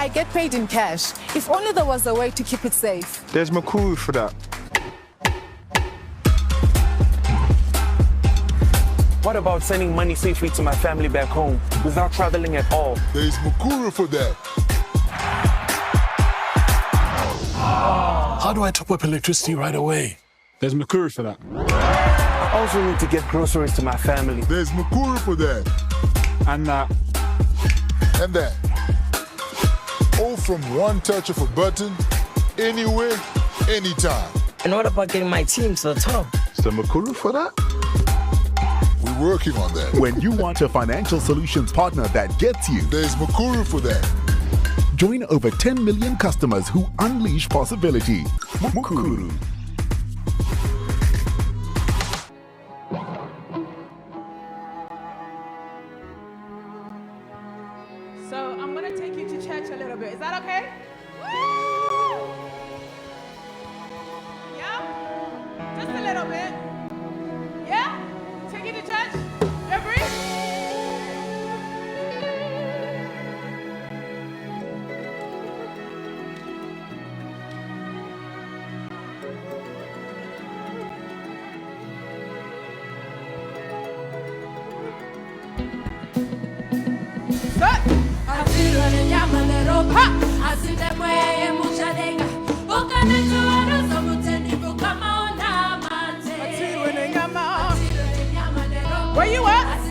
I get paid in cash. If only there was a way to keep it safe. There's Makuru for that. What about sending money safely to my family back home without traveling at all? There's Makuru for that. How do I top up electricity right away? There's Makuru for that. I also need to get groceries to my family. There's Makuru for that. And that. And that. All from one touch of a button, anywhere, anytime. And what about getting my team to the top? Is there Makuru for that? We're working on that. When you want a financial solutions partner that gets you, there's Makuru for that. Join over 10 million customers who unleash possibility. Makuru. So I'm going to take you to church a little bit. Is that okay? Woo! Yeah? Just a little bit. Yeah? Take you to church? You agree? Where you at?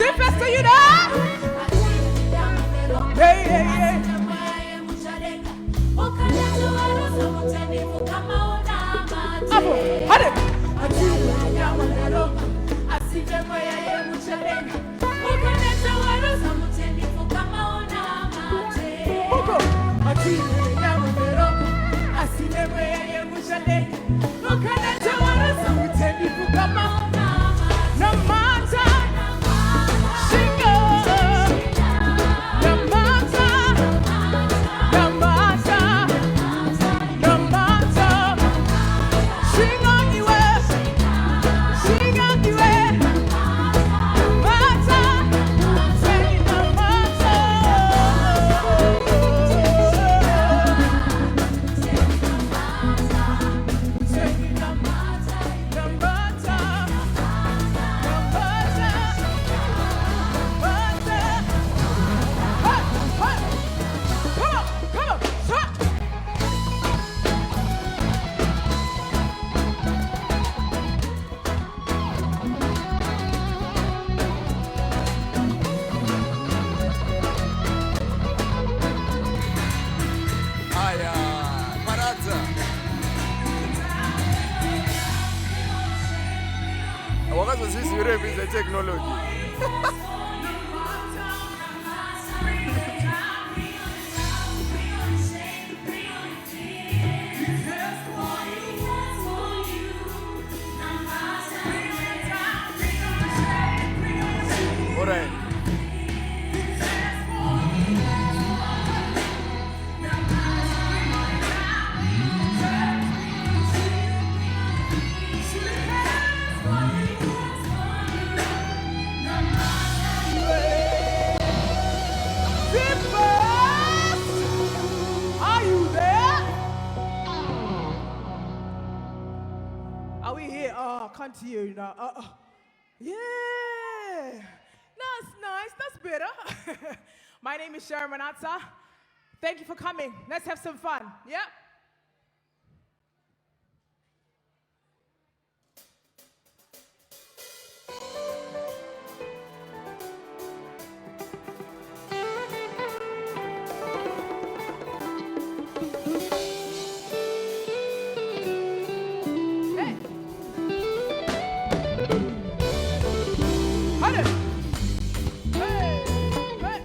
Zimfest, are you there? Hey, hey, hey. Apo, hadi. Manatsa. Wakazozizwa urebiza technology. All right. Are we here? Oh, I can't hear you now. Yeah. That's nice. That's better. My name is Sharon Manatsa. Thank you for coming. Let's have some fun. Yeah? Hey. Honey. Hey. Hey.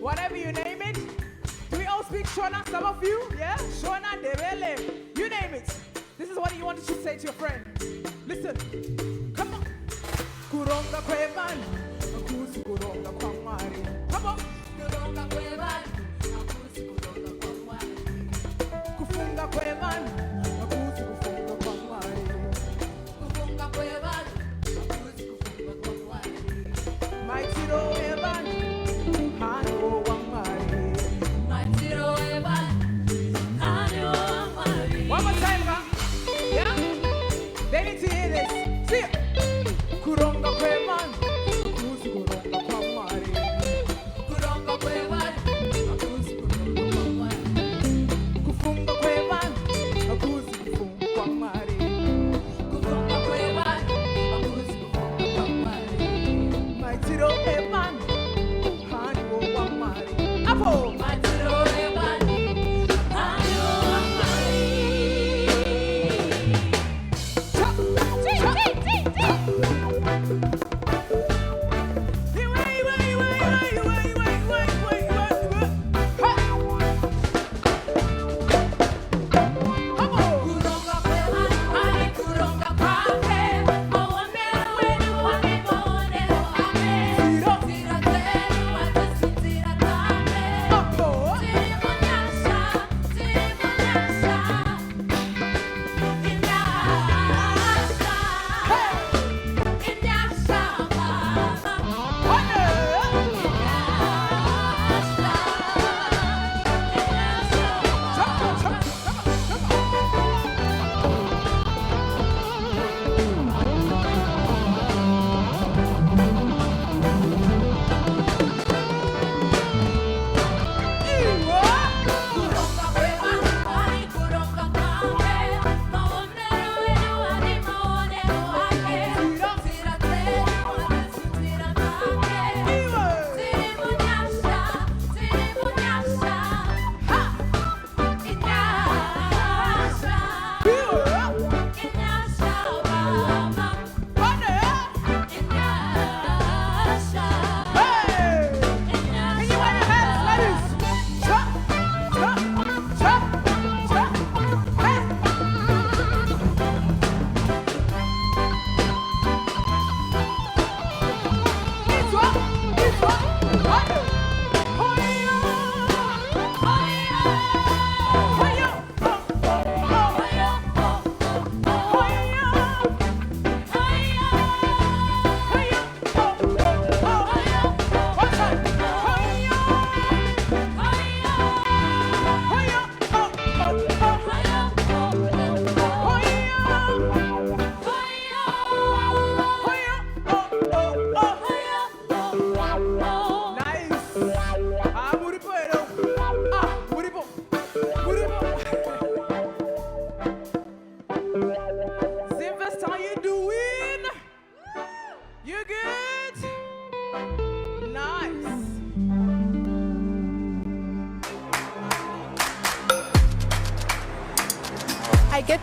Whatever you name it. Do we all speak Shona? Some of you? Yeah? Shona, Debele. You name it. This is what you wanted to say to your friend. Listen. Come on. Kuronga kweban. Akusi kuronga kwamari. Come on. Kuronga kweban. Akusi kuronga kwamari. Kufunga kweban. Akusi kufunga kwamari. Kufunga kweban. Akusi kufunga kwamari. Maitiro eban. One more time, huh? Yeah? They need to hear this. See it. Kuronga kweban, akusi kuronga kwamari. Kuronga kweban, akusi kuronga kwamari. Kufunga kweban, akusi kufunga kwamari. Kufunga kweban, akusi kufunga kwamari. Maitiro kweban, hani wo kwamari. Apo. Maitiro kweban, hani wo kwamari.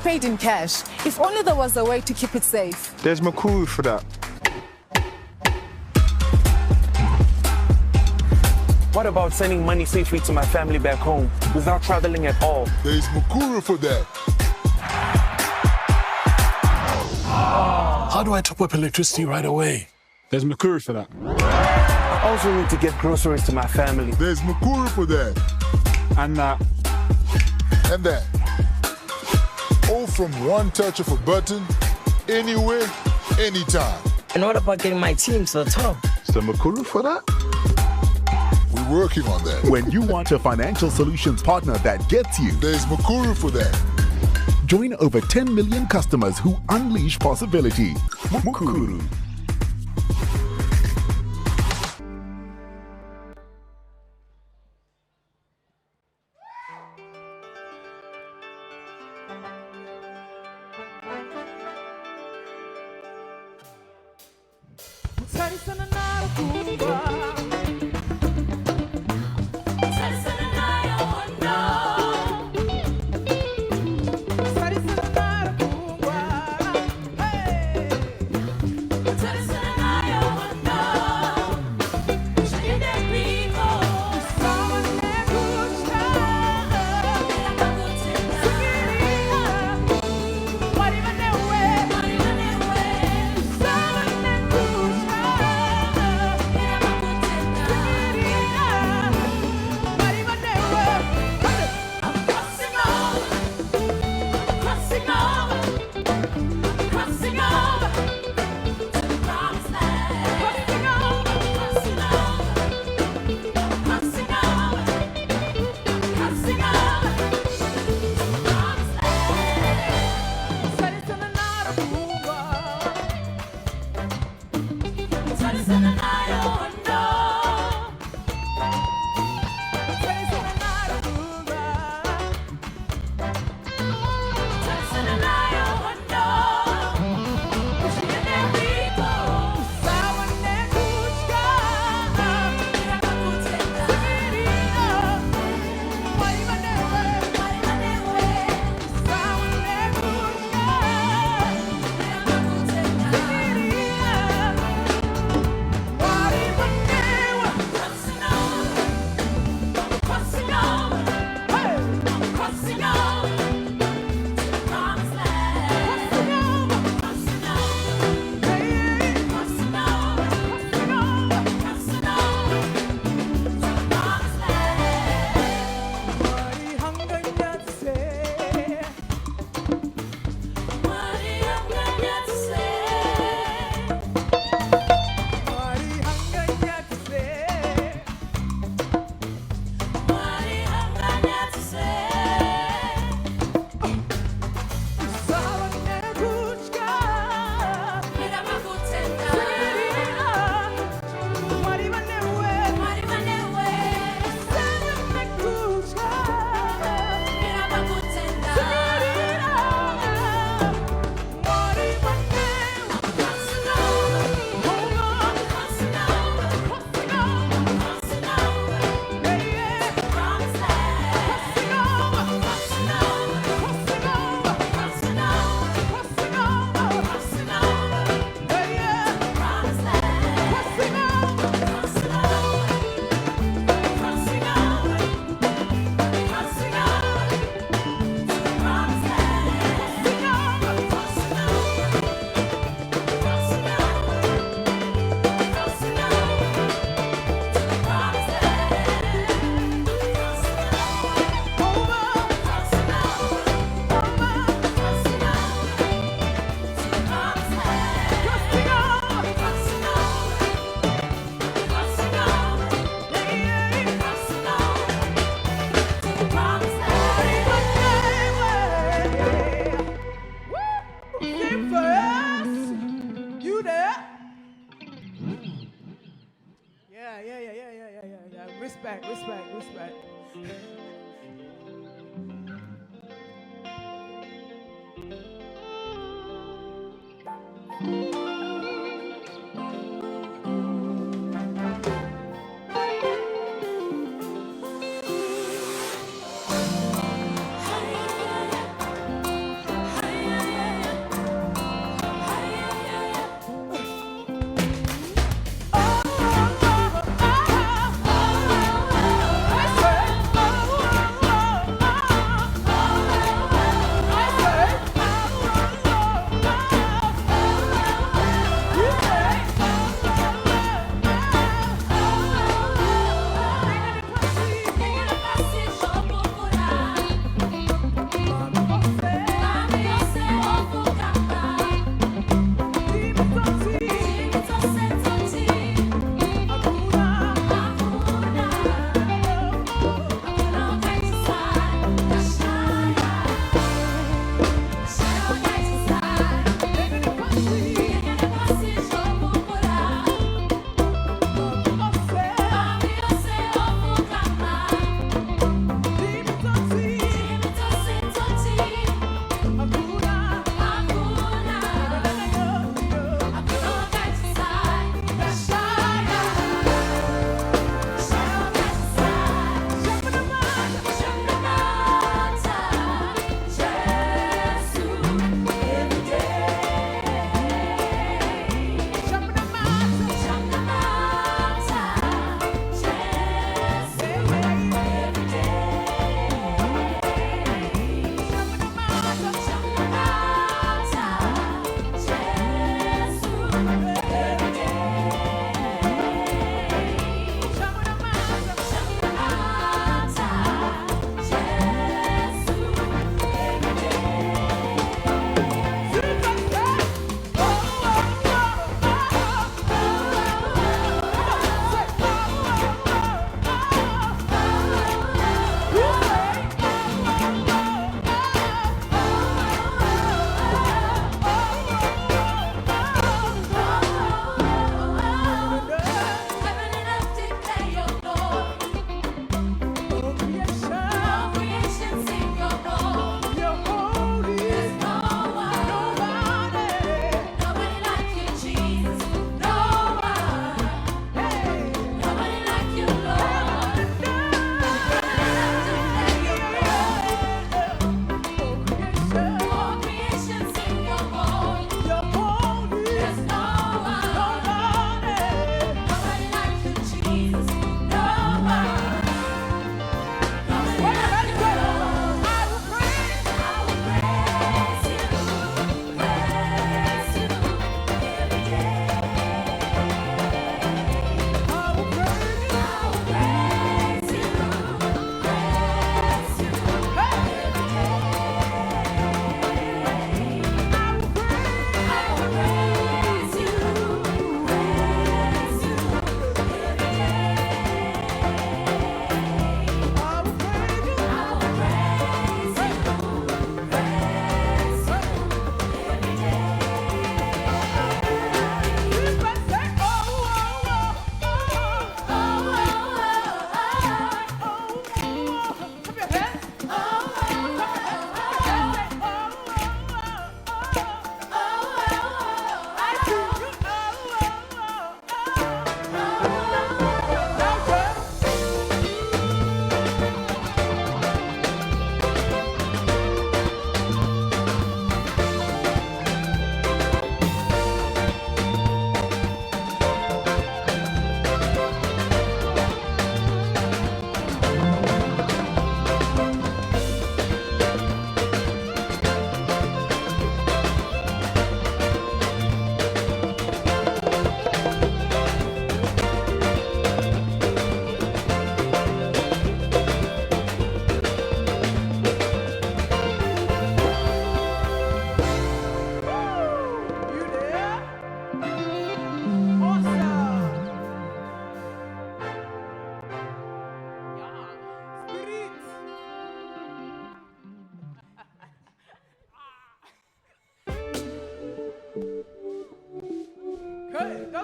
paid in cash. If only there was a way to keep it safe. There's Makuru for that. What about sending money safely to my family back home without traveling at all? There's Makuru for that. How do I top up electricity right away? There's Makuru for that. I also need to get groceries to my family. There's Makuru for that. And that. And that. All from one touch of a button, anywhere, anytime. And what about getting my team to the top? Is there Makuru for that? We're working on that. When you want a financial solutions partner that gets you, There's Makuru for that. join over 10 million customers who unleash possibility. Mukuru. Respect, respect, respect.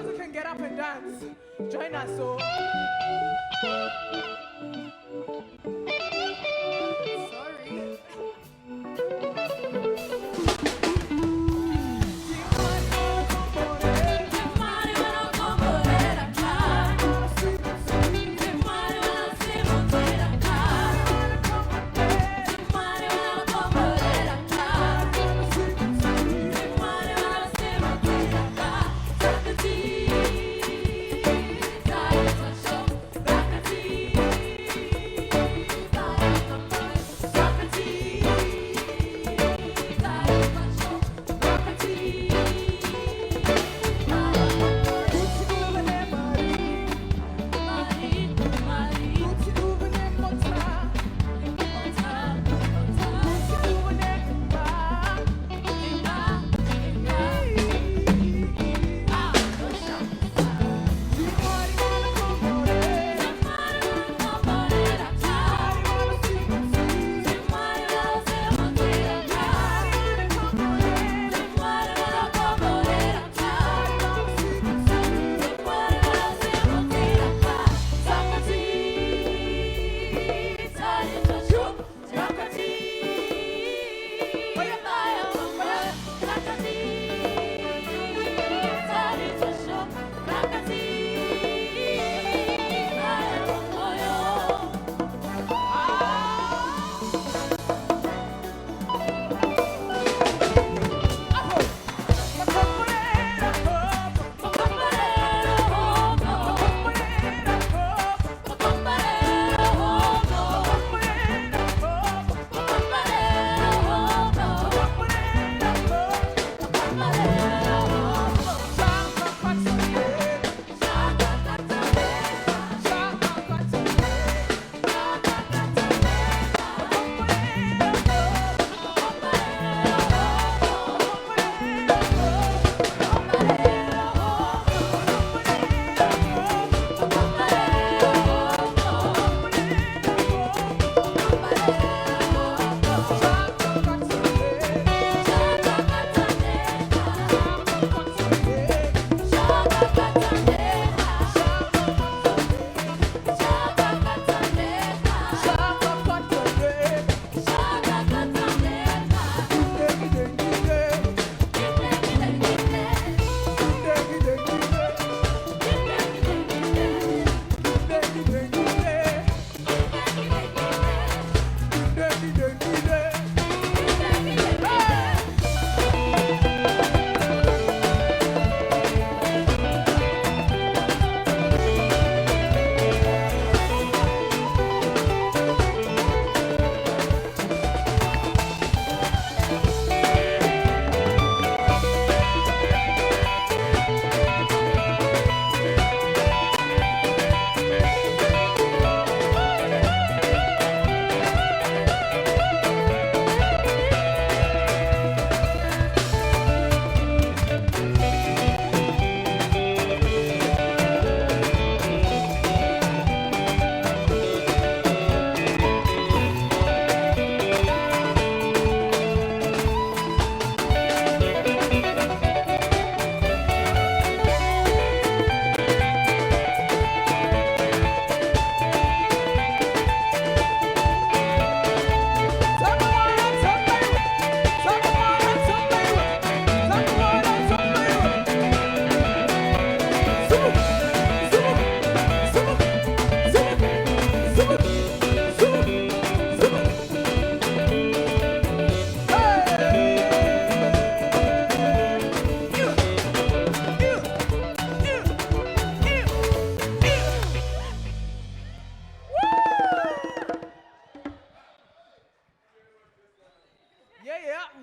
those who can get up and dance, join us. So. Sorry.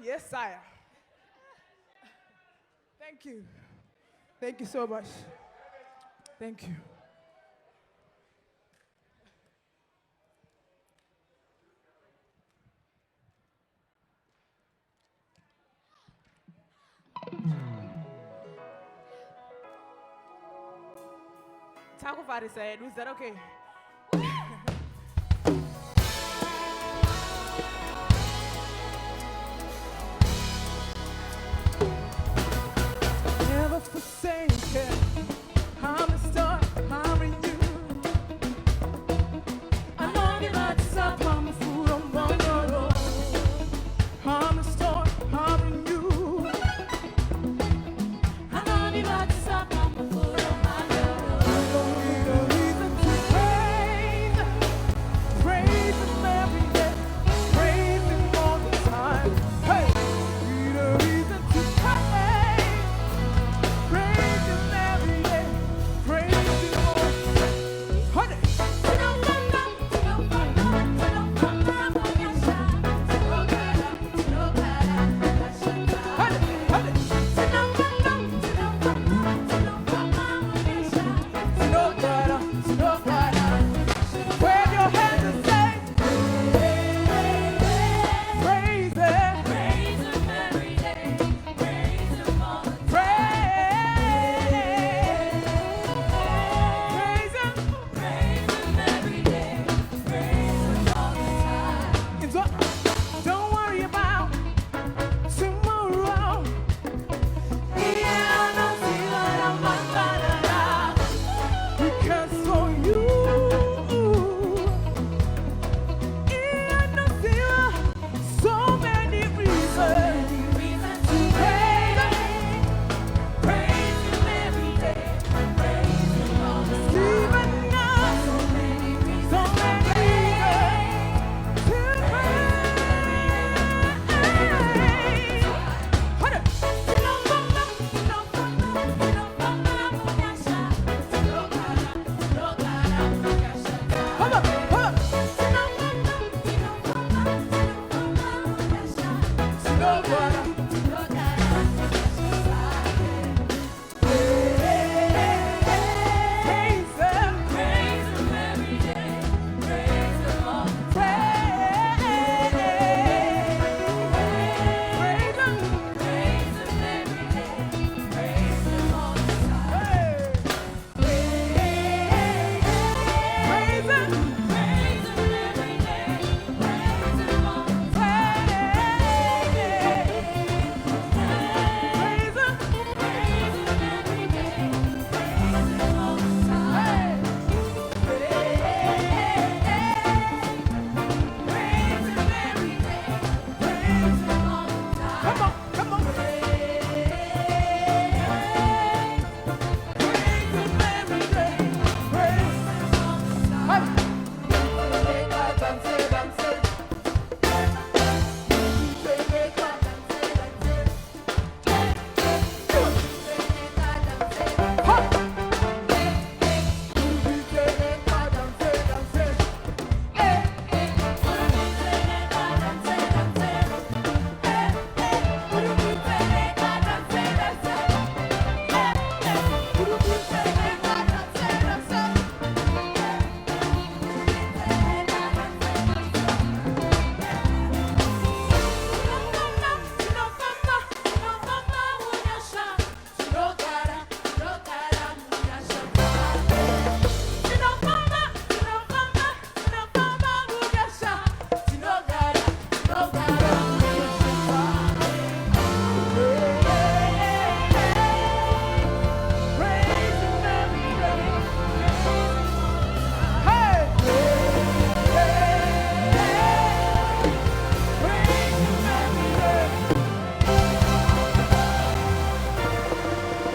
Yes, sire. Thank you. Thank you so much. Thank you. Taco Fadi said, was that okay? Never forsaken.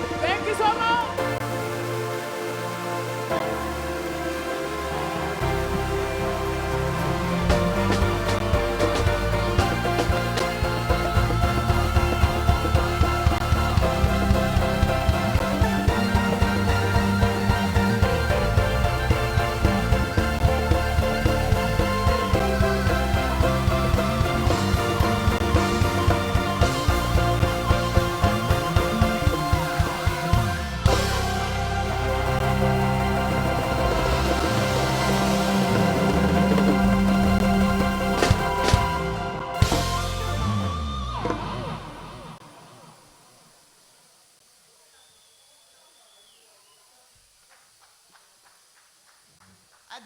Thank you so much.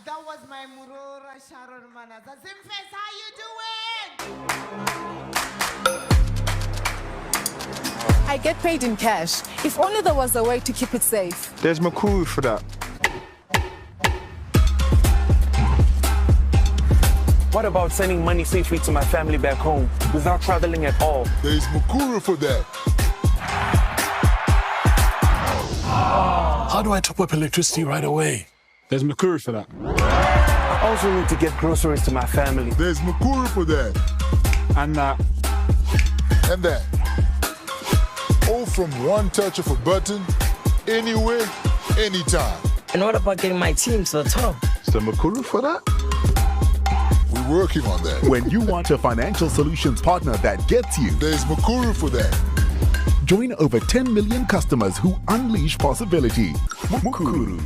That was my Murora Sharon Manatsa. Zimfest, how you doing? I get paid in cash. If only there was a way to keep it safe. There's Makuru for that. What about sending money safely to my family back home without traveling at all? There's Makuru for that. How do I top up electricity right away? There's Makuru for that. I also need to get groceries to my family. There's Makuru for that. And that. And that. All from one touch of a button, anywhere, anytime. And what about getting my team to the top? Is there Makuru for that? We're working on that. When you want a financial solutions partner that gets you, There's Makuru for that. join over 10 million customers who unleash possibility. Mukuru.